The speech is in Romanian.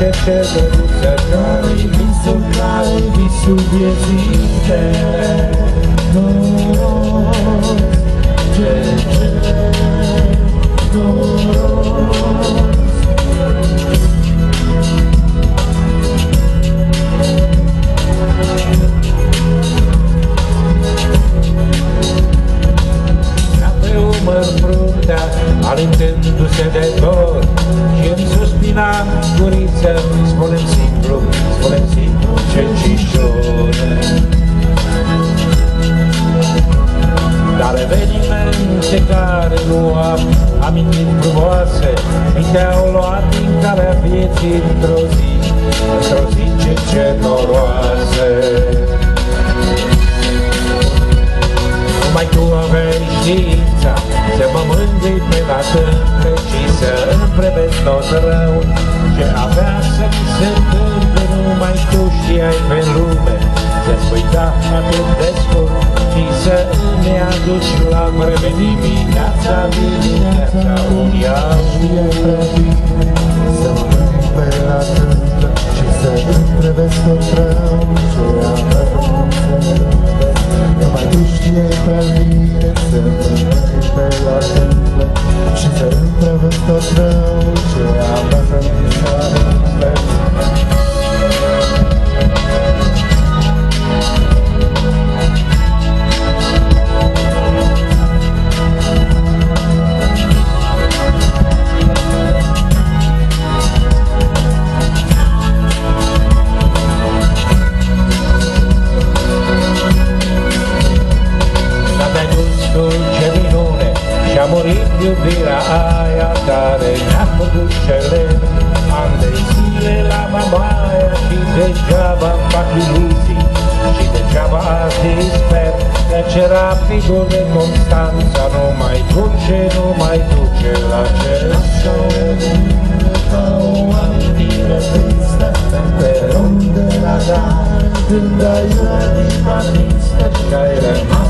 dulce căruță, care-i visul, care-i visul vieții tale. Noroc, ce noroc. Fruntea, alintându-se de dor, și-mi suspina guriță, spune-mi simplu ce cișone. Dar evenimente care nu am amintiri frumoase mi te-au luat din calea vieții într-o zi ce noroase. Numai tu aveai știința să mă mângâi pe la tâmple și să împrevezi tot rău ce avea să mi se întâmple. Numai tu știai pe lume să-ți spui da atât de scurt și să îmi aduci la vreme dimineața unii știe prea bine să mă mângâi pe la tâmple și să împrevezi tot rău ce avea să mi se întâmple. Numai tu știai prea bine să mă mângâi pe la tâmple și să împrevezi tot rău ce avea să mi se întâmple. Și-a murit iubirea aia care ne-a făcut cele ani de zile la mamaia și degeaba-mi fac iluzii și degeaba azi sper că ce rapidul de Constanța nu mai duce la cer. Așa o mine ca o amintire tristă pe rom de la dar când ai rănit artistă și ai rămas